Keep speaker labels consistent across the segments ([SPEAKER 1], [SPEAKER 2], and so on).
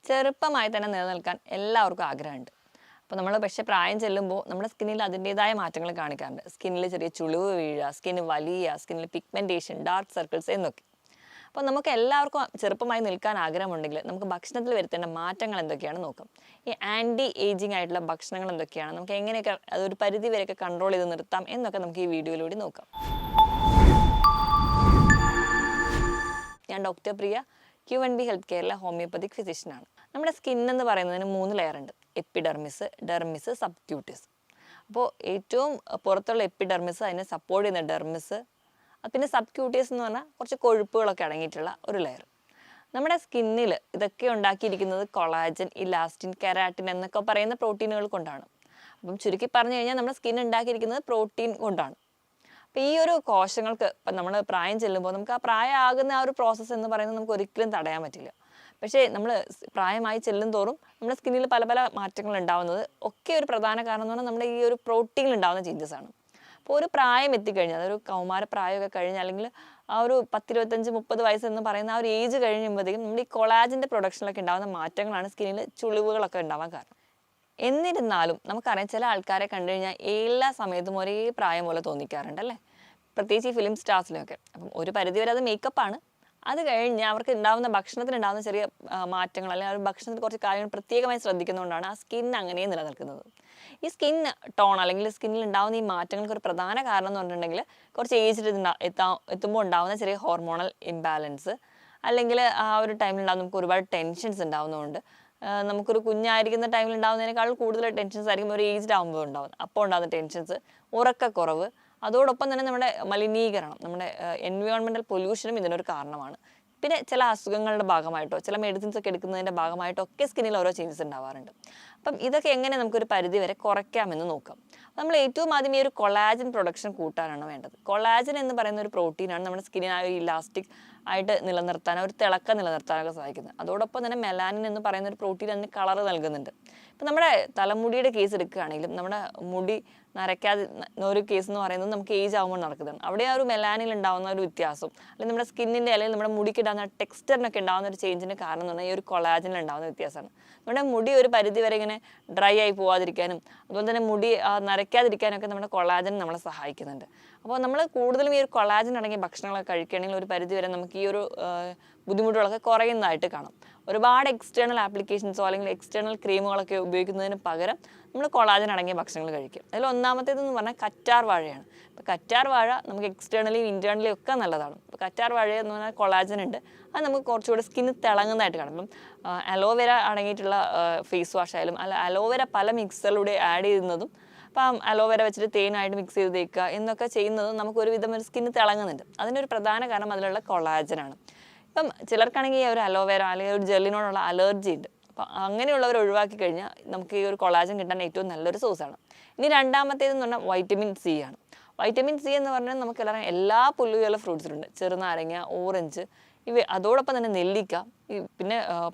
[SPEAKER 1] ചെറുപ്പമായി തന്നെ നിലനിൽക്കാൻ എല്ലാവർക്കും ആഗ്രഹമുണ്ട്. അപ്പോൾ നമ്മൾ പക്ഷേ പ്രായം ചെല്ലുമ്പോൾ നമ്മുടെ സ്കിന്നിൽ അതിൻ്റെതായ മാറ്റങ്ങൾ കാണിക്കാറുണ്ട്. സ്കിന്നിൽ ചെറിയ ചുളിവ് വീഴുക, സ്കിന്ന് വലിയ, സ്കിന്നിൽ പിഗ്മെൻറ്റേഷൻ, ഡാർക്ക് സർക്കിൾസ് എന്നൊക്കെ. അപ്പോൾ നമുക്ക് എല്ലാവർക്കും ചെറുപ്പമായി നിൽക്കാൻ ആഗ്രഹമുണ്ടെങ്കിൽ നമുക്ക് ഭക്ഷണത്തിൽ വരുത്തേണ്ട മാറ്റങ്ങൾ എന്തൊക്കെയാണ് നോക്കാം. ഈ ആൻറ്റി ഏജിങ് ആയിട്ടുള്ള ഭക്ഷണങ്ങൾ എന്തൊക്കെയാണ്, നമുക്ക് എങ്ങനെയൊക്കെ അതൊരു പരിധി വരെയൊക്കെ കൺട്രോൾ ചെയ്ത് നിർത്താം എന്നൊക്കെ നമുക്ക് ഈ വീഡിയോയിലൂടെ നോക്കാം. ഞാൻ ഡോക്ടർ പ്രിയ, Q&B ഹെൽത്ത് കെയറിലെ ഹോമിയോപ്പതിക് ഫിസിഷ്യനാണ്. നമ്മുടെ സ്കിൻ എന്ന് പറയുന്നതിന് 3 ലെയർ ഉണ്ട്: എപ്പിഡെർമിസ്, ഡെർമിസ്, സബ്ക്യൂട്ടിസ്. അപ്പോൾ ഏറ്റവും പുറത്തുള്ള എപ്പിഡെർമിസ്, അതിനെ സപ്പോർട്ട് ചെയ്യുന്ന ഡെർമിസ്, പിന്നെ സബ്ക്യൂട്ടിയസ് എന്ന് പറഞ്ഞാൽ കുറച്ച് കൊഴുപ്പുകളൊക്കെ അടങ്ങിയിട്ടുള്ള ഒരു ലെയർ. നമ്മുടെ സ്കിന്നിൽ ഇതൊക്കെ ഉണ്ടാക്കിയിരിക്കുന്നത് കൊളാജൻ, ഇലാസ്റ്റിൻ, കെരാറ്റിൻ എന്നൊക്കെ പറയുന്ന പ്രോട്ടീനുകൾ കൊണ്ടാണ്. അപ്പം ചുരുക്കി പറഞ്ഞു കഴിഞ്ഞാൽ നമ്മുടെ സ്കിൻ ഉണ്ടാക്കിയിരിക്കുന്നത് പ്രോട്ടീൻ കൊണ്ടാണ്. അപ്പോൾ ഈ ഒരു കോശങ്ങൾക്ക് ഇപ്പം നമ്മൾ പ്രായം ചെല്ലുമ്പോൾ നമുക്ക് ആ പ്രായമാകുന്ന ആ ഒരു പ്രോസസ്സ് എന്ന് പറയുന്നത് നമുക്ക് ഒരിക്കലും തടയാൻ പറ്റില്ല. പക്ഷേ നമ്മൾ പ്രായമായി ചെല്ലും തോറും നമ്മുടെ സ്കിന്നിൽ പല പല മാറ്റങ്ങൾ ഉണ്ടാകുന്നത് ഒക്കെ ഒരു പ്രധാന കാരണം എന്ന് പറഞ്ഞാൽ നമ്മുടെ ഈ ഒരു പ്രോട്ടീനിൽ ഉണ്ടാകുന്ന ചേഞ്ചസ് ആണ്. അപ്പോൾ ഒരു പ്രായം എത്തിക്കഴിഞ്ഞാൽ, അതൊരു കൗമാര പ്രായമൊക്കെ കഴിഞ്ഞാൽ, അല്ലെങ്കിൽ ആ ഒരു 10, 25, 30 വയസ്സ് എന്ന് പറയുന്ന ആ ഒരു ഏജ് കഴിയുമ്പോഴത്തേക്കും നമ്മുടെ ഈ കൊളാജിൻ്റെ പ്രൊഡക്ഷനിലൊക്കെ ഉണ്ടാകുന്ന മാറ്റങ്ങളാണ് സ്കിന്നിൽ ചുളിവുകളൊക്കെ ഉണ്ടാവാൻ കാരണം. എന്നിരുന്നാലും നമുക്കറിയാം, ചില ആൾക്കാരെ കണ്ടു കഴിഞ്ഞാൽ എല്ലാ സമയത്തും ഒരേ പ്രായം പോലെ തോന്നിക്കാറുണ്ട് അല്ലേ, പ്രത്യേകിച്ച് ഈ ഫിലിം സ്റ്റാർസിലൊക്കെ. അപ്പം ഒരു പരിധിവരെ അത് മേക്കപ്പാണ്. അത് കഴിഞ്ഞ് അവർക്ക് ഉണ്ടാകുന്ന ഭക്ഷണത്തിനുണ്ടാകുന്ന ചെറിയ മാറ്റങ്ങൾ, അല്ലെങ്കിൽ ആ ഭക്ഷണത്തിൽ കുറച്ച് കാര്യങ്ങൾ പ്രത്യേകമായി ശ്രദ്ധിക്കുന്നതുകൊണ്ടാണ് ആ സ്കിൻ അങ്ങനെ നിലനിൽക്കുന്നത്. ഈ സ്കിൻ ടോൺ അല്ലെങ്കിൽ സ്കിന്നിൽ ഉണ്ടാകുന്ന ഈ മാറ്റങ്ങൾക്ക് ഒരു പ്രധാന കാരണം എന്ന് പറഞ്ഞിട്ടുണ്ടെങ്കിൽ കുറച്ച് ഏജിൽ എത്തുമ്പോൾ ഉണ്ടാകുന്ന ചെറിയ ഹോർമോണൽ ഇംബാലൻസ്, അല്ലെങ്കിൽ ആ ഒരു ടൈമിലുണ്ടാകുന്ന നമുക്ക് ഒരുപാട് ടെൻഷൻസ് ഉണ്ടാകുന്നതുകൊണ്ട്, നമുക്കൊരു കുഞ്ഞായിരിക്കുന്ന ടൈമിൽ ഉണ്ടാകുന്നതിനേക്കാൾ കൂടുതൽ ടെൻഷൻസ് ആയിരിക്കും ഒരു ഏജ്ഡ് ആകുമ്പോൾ ഉണ്ടാകുന്നത്. അപ്പോൾ ഉണ്ടാകുന്ന ടെൻഷൻസ്, ഉറക്കക്കുറവ്, അതോടൊപ്പം തന്നെ നമ്മുടെ മലിനീകരണം, നമ്മുടെ എൻവയോൺമെൻറ്റൽ പൊല്യൂഷനും ഇതിനൊരു കാരണമാണ്. പിന്നെ ചില അസുഖങ്ങളുടെ ഭാഗമായിട്ടോ ചില മെഡിസിൻസ് ഒക്കെ എടുക്കുന്നതിൻ്റെ ഭാഗമായിട്ടോ ഒക്കെ സ്കിന്നിൽ ഓരോ ചേഞ്ചസ് ഉണ്ടാവാറുണ്ട്. അപ്പം ഇതൊക്കെ എങ്ങനെ നമുക്കൊരു പരിധി വരെ കുറയ്ക്കാമെന്ന് നോക്കാം. നമ്മൾ ഏറ്റവും ആദ്യം ഈ ഒരു കൊളാജൻ പ്രൊഡക്ഷൻ കൂട്ടാനാണ് വേണ്ടത്. കൊളാജൻ എന്ന് പറയുന്ന ഒരു പ്രോട്ടീനാണ് നമ്മുടെ സ്കിന്നിനെ ഒരു ഇലാസ്റ്റിക് ആയിട്ട് നിലനിർത്താൻ, ഒരു തിളക്കം നിലനിർത്താനൊക്കെ സഹായിക്കുന്നത്. അതോടൊപ്പം തന്നെ മെലാനിൻ എന്ന് പറയുന്ന ഒരു പ്രോട്ടീൻ അതിന് കളർ നൽകുന്നുണ്ട്. ഇപ്പം നമ്മുടെ തലമുടിയുടെ കേസ് എടുക്കുകയാണെങ്കിലും നമ്മുടെ മുടി നരയ്ക്കാതെ ഒരു കേസ് എന്ന് പറയുന്നത് നമുക്ക് ഏജ് ആകുമ്പോൾ നടക്കുന്നതാണ്. അവിടെ ആ ഒരു മെലാനിൽ ഉണ്ടാകുന്ന ഒരു വ്യത്യാസം, അല്ലെങ്കിൽ നമ്മുടെ സ്കിന്നിൻ്റെ അല്ലെങ്കിൽ നമ്മുടെ മുടിക്കിടാവുന്ന ടെക്സ്ചറിനൊക്കെ ഉണ്ടാകുന്ന ഒരു ചേഞ്ചിന് കാരണം എന്ന് പറഞ്ഞാൽ ഈ ഒരു കൊളാജനിൽ ഉണ്ടാകുന്ന വ്യത്യാസമാണ്. നമ്മുടെ മുടി ഒരു പരിധി വരെ ഇങ്ങനെ ഡ്രൈ ആയി പോവാതിരിക്കാനും അതുപോലെ തന്നെ മുടി നരയ്ക്കാതിരിക്കാനൊക്കെ നമ്മുടെ കൊളാജൻ നമ്മളെ സഹായിക്കുന്നുണ്ട്. അപ്പോൾ നമ്മൾ കൂടുതലും ഈ ഒരു കൊളാജൻ അടങ്ങിയ ഭക്ഷണങ്ങളൊക്കെ കഴിക്കുകയാണെങ്കിൽ ഒരു പരിധി വരെ നമുക്ക് ഈ ഒരു ബുദ്ധിമുട്ടുകളൊക്കെ കുറയുന്നതായിട്ട് കാണാം. ഒരുപാട് എക്സ്റ്റേണൽ ആപ്ലിക്കേഷൻസോ അല്ലെങ്കിൽ എക്സ്റ്റേണൽ ക്രീമുകളൊക്കെ ഉപയോഗിക്കുന്നതിന് പകരം നമ്മൾ കൊളാജൻ അടങ്ങിയ ഭക്ഷണങ്ങൾ കഴിക്കും. അതിൽ ഒന്നാമത്തേതെന്ന് പറഞ്ഞാൽ കറ്റാർ വാഴയാണ്. ഇപ്പോൾ കറ്റാർ വാഴ നമുക്ക് എക്സ്റ്റേണലിയും ഇൻറ്റേർണലിയും ഒക്കെ നല്ലതാണ്. ഇപ്പോൾ കറ്റാർ വാഴ എന്ന് പറഞ്ഞാൽ കൊളാജൻ ഉണ്ട്, അത് നമുക്ക് കുറച്ചുകൂടി സ്കിന്ന് തിളങ്ങുന്നതായിട്ട് കാണും. ഇപ്പം അലോവേര അടങ്ങിയിട്ടുള്ള ഫേസ് വാഷ് ആയാലും അല്ല, അലോവേര പല മിക്സറിലൂടെ ആഡ് ചെയ്യുന്നതും, അപ്പം അലോവേര വെച്ചിട്ട് തേനായിട്ട് മിക്സ് ചെയ്ത് തേക്കുക എന്നൊക്കെ ചെയ്യുന്നതും നമുക്ക് ഒരുവിധം ഒരു സ്കിന്ന് തിളങ്ങുന്നുണ്ട്. അതിനൊരു പ്രധാന കാരണം അതിലുള്ള കൊളാജനാണ്. ഇപ്പം ചിലർക്കാണെങ്കിൽ ഒരു അലോവേര അല്ലെങ്കിൽ ഒരു ജെല്ലിനോടുള്ള അലർജി ഉണ്ട്. അപ്പം അങ്ങനെയുള്ളവർ ഒഴിവാക്കി കഴിഞ്ഞാൽ നമുക്ക് ഈ ഒരു കൊളാജൻ കിട്ടാൻ ഏറ്റവും നല്ലൊരു സോഴ്സാണ്. ഇനി രണ്ടാമത്തേതെന്ന് പറഞ്ഞാൽ വൈറ്റമിൻ സി ആണ്. വൈറ്റമിൻ സി എന്ന് പറഞ്ഞാൽ നമുക്ക് എല്ലാ പുല്ലുകളുള്ള ഫ്രൂട്ട്സിലുണ്ട്. ചെറുനാരങ്ങ, ഓറഞ്ച്, അതോടൊപ്പം തന്നെ നെല്ലിക്ക, പിന്നെ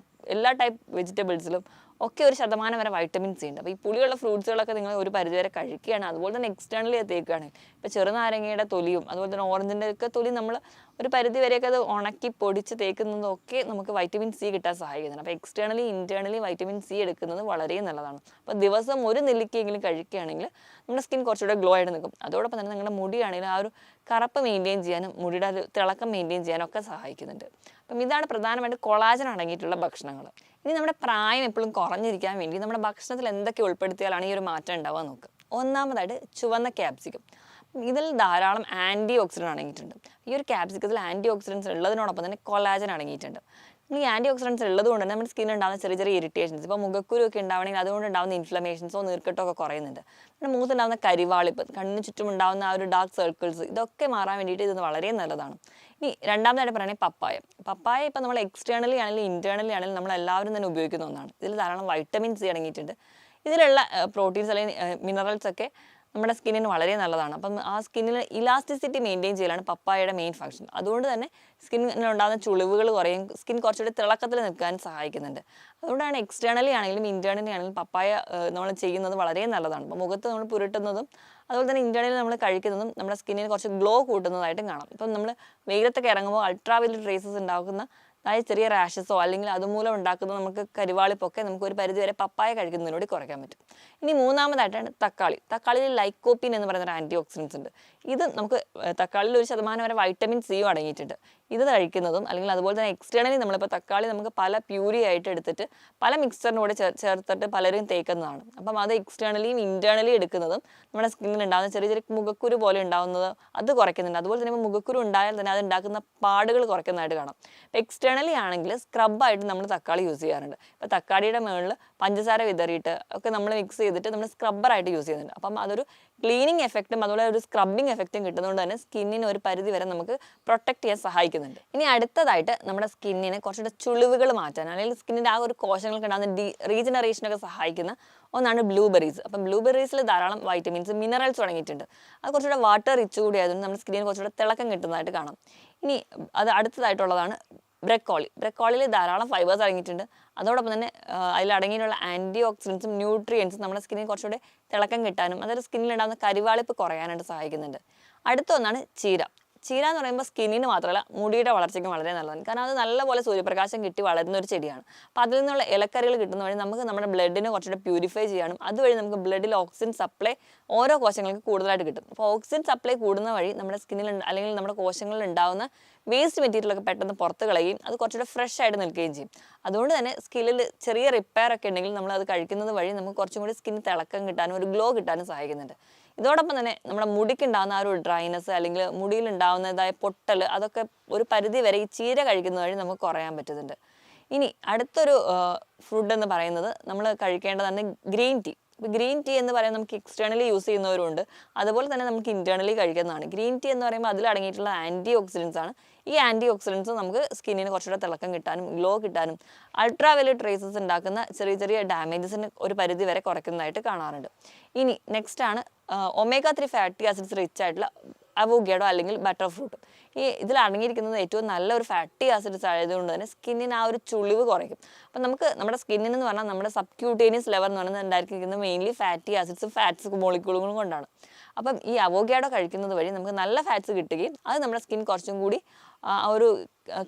[SPEAKER 1] എല്ലാ ടൈപ്പ് വെജിറ്റബിൾസിലും ഒക്കെ ഒരു ശതമാനം വരെ വൈറ്റമിൻ സി ഉണ്ട്. അപ്പോൾ ഈ പുളിയുള്ള ഫ്രൂട്ട്സുകളൊക്കെ നിങ്ങൾ ഒരു പരിധിവരെ കഴിക്കുകയാണ്, അതുപോലെ തന്നെ എക്സ്റ്റേണലി തേക്കുകയാണ്. ഇപ്പോൾ ചെറുനാരങ്ങയുടെ തൊലിയും അതുപോലെ തന്നെ ഓറഞ്ചിൻ്റെ ഒക്കെ തൊലി നമ്മൾ ഒരു പരിധി വരെയൊക്കെ അത് ഉണക്കി പൊടിച്ച് തേക്കുന്നതൊക്കെ നമുക്ക് വൈറ്റമിൻ സി കിട്ടാൻ സഹായിക്കുന്നുണ്ട്. അപ്പോൾ എക്സ്റ്റേണലി ഇൻറ്റേർണലി വൈറ്റമിൻ സി എടുക്കുന്നത് വളരെ നല്ലതാണ്. അപ്പോൾ ദിവസം ഒരു നെല്ലിക്കയെങ്കിലും കഴിക്കുകയാണെങ്കിൽ നമ്മുടെ സ്കിൻ കുറച്ചുകൂടെ ഗ്ലോ ആയിട്ട് നിൽക്കും. അതോടൊപ്പം തന്നെ നിങ്ങളുടെ മുടിയാണെങ്കിലും ആ ഒരു കറുപ്പ് മെയിൻറ്റെയിൻ ചെയ്യാനും മുടിയുടെ ഒരു തിളക്കം മെയിൻറ്റെയിൻ ചെയ്യാനും ഒക്കെ സഹായിക്കുന്നുണ്ട്. അപ്പം ഇതാണ് പ്രധാനമായിട്ട് കൊളാജൻ അടങ്ങിയിട്ടുള്ള ഭക്ഷണങ്ങൾ. ഇനി നമ്മുടെ പ്രായം എപ്പോഴും കുറഞ്ഞിരിക്കാൻ വേണ്ടി നമ്മുടെ ഭക്ഷണത്തിൽ എന്തൊക്കെ ഉൾപ്പെടുത്തിയാലാണ് ഈ ഒരു മാറ്റം ഉണ്ടാവുക നോക്കുക. ഒന്നാമതായിട്ട് ചുവന്ന ക്യാപ്സിക്കം. ഇതിൽ ധാരാളം ആൻറ്റി ഓക്സിഡൻറ്റ് അടങ്ങിയിട്ടുണ്ട്. ഈ ഒരു ക്യാപ്സിക്കത്തിൽ ആൻറ്റി ഓക്സിഡൻസ് ഉള്ളതിനോടൊപ്പം തന്നെ കൊളാജൻ അടങ്ങിയിട്ടുണ്ട്. ഈ ആൻറ്റി ഓക്സിഡൻസ് ഉള്ളത് കൊണ്ട് തന്നെ നമ്മുടെ സ്കിന്നിൽ ഉണ്ടാകുന്ന ചെറിയ ചെറിയ ഇറിറ്റേഷൻസ്, ഇപ്പോൾ മുഖക്കുരു ഒക്കെ ഉണ്ടാവണമെങ്കിൽ അതുകൊണ്ട് ഉണ്ടാകുന്ന ഇൻഫ്ലമേഷൻസോ നീർക്കെട്ടോ ഒക്കെ കുറയുന്നുണ്ട്. നമ്മുടെ മുഖത്തുണ്ടാകുന്ന കരിവാളിപ്പ്, കണ്ണിന് ചുറ്റും ഉണ്ടാകുന്ന ആ ഒരു ഡാർക്ക് സർക്കിൾസ്, ഇതൊക്കെ മാറാൻ വേണ്ടിയിട്ട് ഇത് വളരെ നല്ലതാണ്. ഇനി രണ്ടാമതായിട്ട് പറയുകയാണെങ്കിൽ പപ്പായ ഇപ്പം നമ്മൾ എക്സ്റ്റേണലി ആണെങ്കിലും ഇൻറ്റേർണലി ആണെങ്കിലും നമ്മളെല്ലാവരും തന്നെ ഉപയോഗിക്കുന്ന ഒന്നാണ്. ഇതിൽ ധാരാളം വൈറ്റമിൻ സി അടങ്ങിയിട്ടുണ്ട്. ഇതിലുള്ള പ്രോട്ടീൻസ് അല്ലെങ്കിൽ മിനറൽസ് ഒക്കെ നമ്മുടെ സ്കിന്നിന് വളരെ നല്ലതാണ്. അപ്പം ആ സ്കിന്നിൽ ഇലാസ്റ്റിസിറ്റി മെയിൻറ്റെയിൻ ചെയ്യലാണ് പപ്പായയുടെ മെയിൻ ഫംഗ്ഷൻ. അതുകൊണ്ട് തന്നെ സ്കിന്നിനുണ്ടാകുന്ന ചുളിവുകൾ കുറയും, സ്കിൻ കുറച്ചുകൂടി തിളക്കത്തിൽ നിൽക്കാൻ സഹായിക്കുന്നുണ്ട്. അതുകൊണ്ടാണ് എക്സ്റ്റേണലി ആണെങ്കിലും ഇൻറ്റേർണലി ആണെങ്കിലും പപ്പായ നമ്മൾ ചെയ്യുന്നത് വളരെ നല്ലതാണ്. അപ്പോൾ മുഖത്ത് നമ്മൾ പുരട്ടുന്നതും അതുപോലെ തന്നെ ഇൻറ്റേർണലി നമ്മൾ കഴിക്കുന്നതും നമ്മുടെ സ്കിന്നിന് കുറച്ച് ഗ്ലോ കൂട്ടുന്നതായിട്ടും കാണാം. ഇപ്പം നമ്മൾ വെയിലത്തൊക്കെ ഇറങ്ങുമ്പോൾ അൾട്രാ വയലറ്റ് റേസസ് ഉണ്ടാക്കുന്ന അതായത് ചെറിയ റാഷസോ അല്ലെങ്കിൽ അതുമൂലം ഉണ്ടാക്കുന്ന നമുക്ക് കരിവാളിപ്പൊക്കെ നമുക്ക് ഒരു പരിധിവരെ പപ്പായ കഴിക്കുന്നതിലൂടെ കുറയ്ക്കാൻ പറ്റും. ഇനി മൂന്നാമതായിട്ടാണ് തക്കാളി. തക്കാളിയിൽ ലൈക്കോപ്പീൻ എന്ന് പറയുന്ന ഒരു ആൻറ്റി ഓക്സിഡൻസ് ഉണ്ട്. ഇത് നമുക്ക് തക്കാളിയിൽ 1% വരെ വൈറ്റമിൻ സിയും അടങ്ങിയിട്ടുണ്ട്. ഇത് കഴിക്കുന്നതും അല്ലെങ്കിൽ അതുപോലെ തന്നെ എക്സ്റ്റേണലി നമ്മളിപ്പോൾ തക്കാളി നമുക്ക് പല പ്യൂരി ആയിട്ട് എടുത്തിട്ട് പല മിക്സ്ചറിൻ്റെ കൂടെ ചേർത്തിട്ട് പലരും തേക്കുന്നതാണ്. അപ്പം അത് എക്സ്റ്റേണലിയും ഇൻറ്റേർണലിയും എടുക്കുന്നതും നമ്മുടെ സ്കിന്നിൽ ഉണ്ടാകുന്ന ചെറിയ ചെറിയ മുഖക്കുരു പോലെ ഉണ്ടാകുന്നത് അത് കുറയ്ക്കുന്നുണ്ട്. അതുപോലെ തന്നെ മുഖക്കുരു ഉണ്ടായാൽ തന്നെ അത് ഉണ്ടാക്കുന്ന പാടുകൾ കുറയ്ക്കുന്നതായിട്ട് കാണാം. എക്സ്റ്റേണലി ആണെങ്കിൽ സ്ക്രബായിട്ട് നമ്മൾ തക്കാളി യൂസ് ചെയ്യാറുണ്ട്. ഇപ്പോൾ തക്കാളിയുടെ മുകളിൽ പഞ്ചസാര വിതറിയിട്ട് ഒക്കെ നമ്മൾ മിക്സ് ചെയ്തിട്ട് നമ്മൾ സ്ക്രബ്ബറായിട്ട് യൂസ് ചെയ്യുന്നുണ്ട്. അപ്പം അതൊരു ക്ലീനിങ് എഫക്റ്റും അതുപോലെ ഒരു സ്ക്രബിങ് എഫക്റ്റും കിട്ടുന്നതുകൊണ്ട് തന്നെ സ്കിന്നിന് ഒരു പരിധി വരെ നമുക്ക് പ്രൊട്ടക്ട് ചെയ്യാൻ സഹായിക്കുന്നുണ്ട്. ഇനി അടുത്തതായിട്ട് നമ്മുടെ സ്കിന്നിന് കുറച്ചുകൂടെ ചുളിവുകൾ മാറ്റാൻ അല്ലെങ്കിൽ സ്കിന്നിൻ്റെ ആ ഒരു കോശങ്ങൾക്ക് ഉണ്ടാകുന്ന റീജനറേഷനൊക്കെ സഹായിക്കുന്ന ഒന്നാണ് ബ്ലൂബെറീസ്. അപ്പം ബ്ലൂബെറീസിൽ ധാരാളം വൈറ്റമിൻസ് മിനറൽസ് അടങ്ങിയിട്ടുണ്ട്. അത് കുറച്ചുകൂടെ വാട്ടർ റിച്ച് കൂടി ആയതുകൊണ്ട് നമ്മുടെ സ്കിന്നിന് കുറച്ചുകൂടെ തിളക്കം കിട്ടുന്നതായിട്ട് കാണാം. ഇനി അത് അടുത്തതായിട്ടുള്ളതാണ് ബ്രക്കോളി. ബ്രക്കോളിയിൽ ധാരാളം ഫൈബേഴ്സ് അടങ്ങിയിട്ടുണ്ട്. അതോടൊപ്പം തന്നെ അതിൽ അടങ്ങിയിട്ടുള്ള ആൻറ്റി ഓക്സിഡൻസും ന്യൂട്രിയൻസും നമ്മുടെ സ്കിന്നിന് കുറച്ചുകൂടെ തിളക്കം കിട്ടാനും അതായത് സ്കിന്നിലുണ്ടാകുന്ന കരിവാളിപ്പ് കുറയാനായിട്ട് സഹായിക്കുന്നുണ്ട്. അടുത്ത ഒന്നാണ് ചീര. ചീര എന്ന് പറയുമ്പോൾ സ്കിന്നിന് മാത്രമല്ല മുടിയുടെ വളർച്ചയ്ക്കും വളരെ നല്ലതാണ്. കാരണം അത് നല്ലപോലെ സൂര്യപ്രകാശം കിട്ടി വളരുന്ന ഒരു ചെടിയാണ്. അപ്പോൾ അതിൽ നിന്നുള്ള ഇലക്കറികൾ കിട്ടുന്ന വഴി നമുക്ക് നമ്മുടെ ബ്ലഡിനെ കുറച്ചുകൂടെ പ്യൂരിഫൈ ചെയ്യാനും അതുവഴി നമുക്ക് ബ്ലഡിൽ ഓക്സിജൻ സപ്ലൈ ഓരോ കോശങ്ങൾക്ക് കൂടുതലായിട്ട് കിട്ടും. അപ്പോൾ ഓക്സിജൻ സപ്ലൈ കൂടുന്ന വഴി നമ്മുടെ സ്കിന്നിൽ അല്ലെങ്കിൽ നമ്മുടെ കോശങ്ങളിൽ ഉണ്ടാകുന്ന വേസ്റ്റ് മെറ്റീരിയലൊക്കെ പെട്ടെന്ന് പുറത്ത് കളയുകയും അത് കുറച്ചുകൂടെ ഫ്രഷ് ആയിട്ട് നിൽക്കുകയും ചെയ്യും. അതുകൊണ്ട് തന്നെ സ്കിന്നിൽ ചെറിയ റിപ്പയർ ഒക്കെ ഉണ്ടെങ്കിൽ നമ്മൾ അത് കഴിക്കുന്നത് വഴി നമുക്ക് കുറച്ചും കൂടി സ്കിന്നിന് തിളക്കം കിട്ടാനും ഒരു ഗ്ലോ കിട്ടാനും സഹായിക്കുന്നുണ്ട്. ഇതോടൊപ്പം തന്നെ നമ്മുടെ മുടിക്കുണ്ടാകുന്ന ആ ഒരു ഡ്രൈനെസ് അല്ലെങ്കിൽ മുടിയിൽ ഉണ്ടാകുന്നതായ പൊട്ടൽ അതൊക്കെ ഒരു പരിധി വരെ ഈ ചീര കഴിക്കുന്ന വഴി നമുക്ക് കുറയാൻ പറ്റുന്നുണ്ട്. ഇനി അടുത്തൊരു ഫുഡ് എന്ന് പറയുന്നത് നമ്മൾ കഴിക്കേണ്ടതാണ് ഗ്രീൻ ടീ. ഇപ്പോൾ ഗ്രീൻ ടീ എന്ന് പറയുന്നത് നമുക്ക് എക്സ്റ്റേണലി യൂസ് ചെയ്യുന്നവരുണ്ട്, അതുപോലെ തന്നെ നമുക്ക് ഇൻറ്റേർണലി കഴിക്കുന്നതാണ്. ഗ്രീൻ ടീ എന്ന് പറയുമ്പോൾ അതിൽ അടങ്ങിയിട്ടുള്ള ആൻറ്റി ഓക്സിഡൻസ് ആണ്. ഈ ആൻറ്റി ഓക്സിഡൻസ് നമുക്ക് സ്കിന്നിന് കുറച്ചുകൂടെ തിളക്കം കിട്ടാനും ഗ്ലോ കിട്ടാനും അൾട്രാ വയലറ്റ് റേസസ് ഉണ്ടാക്കുന്ന ചെറിയ ചെറിയ ഡാമേജസിന് ഒരു പരിധി വരെ കുറയ്ക്കുന്നതായിട്ട് കാണാറുണ്ട്. ഇനി നെക്സ്റ്റ് ആണ് omega-3 ഫാറ്റി ആസിഡ്സ് റിച്ച് ആയിട്ടുള്ള അവോക്കാഡോ അല്ലെങ്കിൽ ബട്ടർ ഫ്രൂട്ട്. ഇതിൽ അടങ്ങിയിരിക്കുന്നത് ഏറ്റവും നല്ലൊരു ഫാറ്റി ആസിഡ്സ് ആയതുകൊണ്ട് തന്നെ സ്കിന്നിന് ആ ഒരു ചുളിവ് കുറയ്ക്കും. അപ്പം നമുക്ക് നമ്മുടെ സ്കിന്നിന് എന്ന് പറഞ്ഞാൽ നമ്മുടെ സബ്ക്യൂട്ടേനിയസ് ലെവൽ എന്ന് പറയുന്നത് ഉണ്ടായിരിക്കുന്നത് മെയിൻലി ഫാറ്റി ആസിഡ്സും ഫാറ്റ്സ് മോളിക്യൂളുകളും കൊണ്ടാണ്. അപ്പം ഈ അവോക്കാഡോ കഴിക്കുന്നത് വഴി നമുക്ക് നല്ല ഫാറ്റ്സ് കിട്ടുകയും അത് നമ്മുടെ സ്കിൻ കുറച്ചും കൂടി ഒരു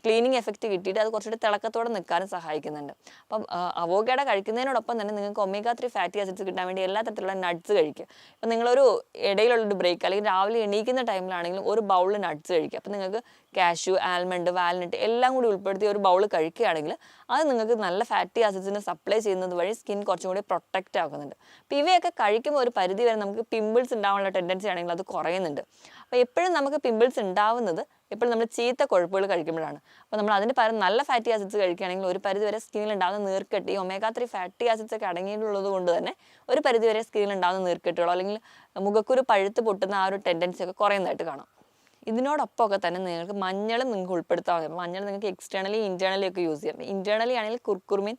[SPEAKER 1] ക്ലീനിങ് എഫക്റ്റ് കിട്ടിയിട്ട് അത് കുറച്ചുകൂടി തിളക്കത്തോടെ നിൽക്കാനും സഹായിക്കുന്നുണ്ട്. അപ്പം അവോക്കാഡോ കഴിക്കുന്നതിനോടൊപ്പം തന്നെ നിങ്ങൾക്ക് omega-3 ഫാറ്റി ആസിഡ്സ് കിട്ടാൻ വേണ്ടി എല്ലാ തരത്തിലുള്ള നട്ട്സ് കഴിക്കുക. അപ്പം നിങ്ങളൊരു ഇടയിലുള്ളൊരു ബ്രേക്ക് അല്ലെങ്കിൽ രാവിലെ എണീക്കുന്ന ടൈമിലാണെങ്കിലും ഒരു ബൗൾ നട്ട്സ് കഴിക്കുക. അപ്പം നിങ്ങൾക്ക് കാഷ്യൂ, ആൽമണ്ട്, വാൽനട്ട് എല്ലാം കൂടി ഉൾപ്പെടുത്തി ഒരു ബൗൾ കഴിക്കുകയാണെങ്കിൽ അത് നിങ്ങൾക്ക് നല്ല ഫാറ്റി ആസിഡ്സിനെ സപ്ലൈ ചെയ്യുന്നത് വഴി സ്കിൻ കുറച്ചും കൂടി പ്രൊട്ടക്റ്റ് ആക്കുന്നുണ്ട്. അപ്പോൾ ഇവയൊക്കെ കഴിക്കുമ്പോൾ ഒരു പരിധി വരെ നമുക്ക് പിമ്പിൾസ് ഉണ്ടാവാനുള്ള ടെൻഡൻസി ആണെങ്കിൽ അത് കുറയുന്നുണ്ട്. അപ്പോൾ എപ്പോഴും നമുക്ക് പിമ്പിൾസ് ഉണ്ടാവുന്നത് എപ്പോഴും നമ്മൾ ചീത്ത കൊഴുപ്പുകൾ കഴിക്കുമ്പോഴാണ്. അപ്പോൾ നമ്മൾ അതിന് പകരം നല്ല ഫാറ്റി ആസിഡ്സ് കഴിക്കുകയാണെങ്കിൽ ഒരു പരിധി വരെ സ്കിന്നിൽ ഉണ്ടാകുന്ന നീർക്കെട്ട് omega-3 ഫാറ്റി ആസിഡ്സ് ഒക്കെ അടങ്ങിയിട്ടുള്ളത് കൊണ്ട് തന്നെ ഒരു പരിധി വരെ സ്കിന്നിൽ ഉണ്ടാകുന്ന നീർക്കെട്ടുകളോ അല്ലെങ്കിൽ മുഖക്കുരു പഴുത്ത് പൊട്ടുന്ന ആ ഒരു ടെൻഡൻസി ഒക്കെ കുറയുന്നതായിട്ട് കാണാം. ഇതിനോടൊപ്പം ഒക്കെ തന്നെ നിങ്ങൾക്ക് മഞ്ഞളും നിങ്ങൾക്ക് ഉൾപ്പെടുത്താം. മഞ്ഞൾ നിങ്ങൾക്ക് എക്സ്റ്റേണലി ഇൻറ്റേർണലി ഒക്കെ യൂസ് ചെയ്യാം. ഇൻറ്റേർണലി ആണെങ്കിൽ കുർക്കുമിൻ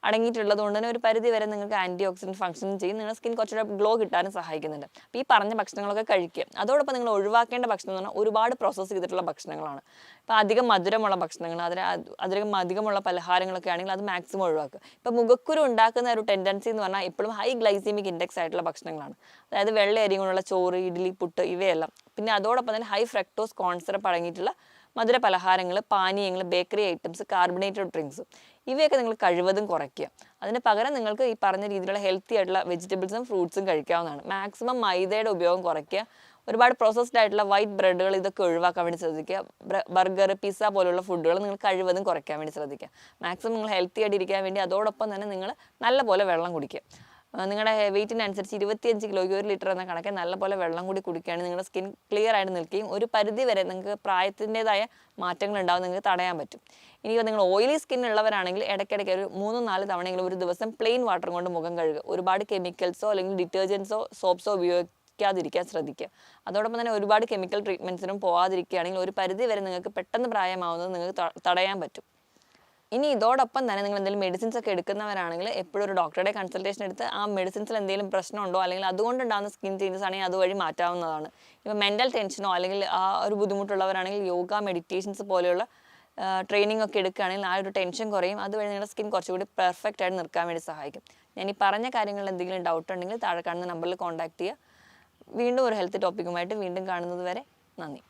[SPEAKER 1] അടങ്ങിയിട്ടുള്ളത് കൊണ്ട് തന്നെ ഒരു പരിധി വരെ നിങ്ങൾക്ക് ആൻറ്റി ഓക്സിഡൻറ്റ് ഫംഗ്ഷൻ ചെയ്യും, നിങ്ങളുടെ സ്കിൻ കുറച്ചുകൂടെ ഗ്ലോ കിട്ടാനും സഹായിക്കുന്നുണ്ട്. അപ്പോൾ ഈ പറഞ്ഞ ഭക്ഷണങ്ങളൊക്കെ കഴിക്കുക. അതോടൊപ്പം നിങ്ങൾ ഒഴിവാക്കേണ്ട ഭക്ഷണം എന്ന് പറഞ്ഞാൽ ഒരുപാട് പ്രോസസ്സ് ചെയ്തിട്ടുള്ള ഭക്ഷണങ്ങളാണ്. ഇപ്പോൾ അധികം മധുരമുള്ള ഭക്ഷണങ്ങൾ അധികമുള്ള പലഹാരങ്ങളൊക്കെ ആണെങ്കിൽ അത് മാക്സിമം ഒഴിവാക്കുക. ഇപ്പോൾ മുഖക്കുരു ഉണ്ടാക്കുന്ന ഒരു ടെൻഡൻസി എന്ന് പറഞ്ഞാൽ എപ്പോഴും ഹൈ ഗ്ലൈസീമിക് ഇൻഡെക്സ് ആയിട്ടുള്ള ഭക്ഷണങ്ങളാണ്. അതായത് വെള്ള അരി കൊണ്ടുള്ള ചോറ്, ഇഡ്ഡലി, പുട്ട് ഇവയെല്ലാം. പിന്നെ അതോടൊപ്പം തന്നെ ഹൈ ഫ്രക്ടോസ് കോൺ സിറപ്പ് അടങ്ങിയിട്ടുള്ള മധുര പലഹാരങ്ങൾ, പാനീയങ്ങൾ, ബേക്കറി ഐറ്റംസ്, കാർബണേറ്റഡ് ഡ്രിങ്ക്സ് ഇവയൊക്കെ നിങ്ങൾ കഴിവതും കുറയ്ക്കുക. അതിന് പകരം നിങ്ങൾക്ക് ഈ പറഞ്ഞ രീതിയിലുള്ള ഹെൽത്തി ആയിട്ടുള്ള വെജിറ്റബിൾസും ഫ്രൂട്ട്സും കഴിക്കാവുന്നതാണ്. മാക്സിമം മൈദയുടെ ഉപയോഗം കുറയ്ക്കുക. ഒരുപാട് പ്രോസസ്ഡ് ആയിട്ടുള്ള വൈറ്റ് ബ്രെഡുകൾ ഇതൊക്കെ ഒഴിവാക്കാൻ വേണ്ടി ശ്രദ്ധിക്കുക. ബർഗർ, പിസ്സ പോലുള്ള ഫുഡുകൾ നിങ്ങൾ കഴിവതും കുറയ്ക്കാൻ വേണ്ടി ശ്രദ്ധിക്കുക. മാക്സിമം നിങ്ങൾ ഹെൽത്തി ആയിട്ട് ഇരിക്കാൻ വേണ്ടി അതോടൊപ്പം തന്നെ നിങ്ങൾ നല്ലപോലെ വെള്ളം കുടിക്കുക. നിങ്ങളുടെ വെയിറ്റിനനുസരിച്ച് 25 കിലോയ്ക്ക് 1 ലിറ്റർ എന്ന കണക്കെ നല്ലപോലെ വെള്ളം കൂടി കുടിക്കുകയാണെങ്കിൽ നിങ്ങളുടെ സ്കിൻ ക്ലിയർ ആയിട്ട് നിൽക്കുകയും ഒരു പരിധി വരെ നിങ്ങൾക്ക് പ്രായത്തിൻ്റെതായ മാറ്റങ്ങൾ ഉണ്ടാവും നിങ്ങൾക്ക് തടയാൻ പറ്റും. ഇനിയിപ്പോൾ നിങ്ങൾ ഓയിലി സ്കിൻ ഉള്ളവരാണെങ്കിൽ ഇടയ്ക്കിടയ്ക്ക് ഒരു 3-4 തവണയെങ്കിലും ഒരു ദിവസം പ്ലെയിൻ വാട്ടർ കൊണ്ട് മുഖം കഴുകുക. ഒരുപാട് കെമിക്കൽസോ അല്ലെങ്കിൽ ഡിറ്റർജൻസോ സോപ്സോ ഉപയോഗിക്കാതിരിക്കാൻ ശ്രദ്ധിക്കുക. അതോടൊപ്പം തന്നെ ഒരുപാട് കെമിക്കൽ ട്രീറ്റ്മെൻറ്റ്സിനും പോകാതിരിക്കുകയാണെങ്കിൽ ഒരു പരിധി വരെ നിങ്ങൾക്ക് പെട്ടെന്ന് പ്രായമാവുന്നത് നിങ്ങൾക്ക് തടയാൻ പറ്റും. ഇനി ഇതോടൊപ്പം തന്നെ നിങ്ങൾ എന്തെങ്കിലും മെഡിസിൻസ് ഒക്കെ എടുക്കുന്നവരാണെങ്കിൽ എപ്പോഴും ഒരു ഡോക്ടറുടെ കൺസൾട്ടേഷൻ എടുത്ത് ആ മെഡിസിൻസിൽ എന്തെങ്കിലും പ്രശ്നമുണ്ടോ അല്ലെങ്കിൽ അതുകൊണ്ടുണ്ടാകുന്ന സ്കിൻ ചേഞ്ചസ് ആണെങ്കിൽ അതുവഴി മാറ്റാവുന്നതാണ്. ഇപ്പോൾ മെൻ്റൽ ടെൻഷനോ അല്ലെങ്കിൽ ആ ഒരു ബുദ്ധിമുട്ടുള്ളവരാണെങ്കിൽ യോഗ, മെഡിറ്റേഷൻസ് പോലെയുള്ള ട്രെയിനിങ് ഒക്കെ എടുക്കുകയാണെങ്കിൽ ആ ഒരു ടെൻഷൻ കുറയും. അതുവഴി നിങ്ങളുടെ സ്കിൻ കുറച്ചുകൂടി പെർഫെക്റ്റ് ആയിട്ട് നിൽക്കാൻ വേണ്ടി സഹായിക്കും. ഞാൻ ഈ പറഞ്ഞ കാര്യങ്ങളിൽ എന്തെങ്കിലും ഡൗട്ട് ഉണ്ടെങ്കിൽ താഴെ കാണുന്ന നമ്പറിൽ കോൺടാക്ട് ചെയ്യുക. വീണ്ടും ഒരു ഹെൽത്ത് ടോപ്പിക്കുമായിട്ട് വീണ്ടും കാണുന്നത് വരെ നന്ദി.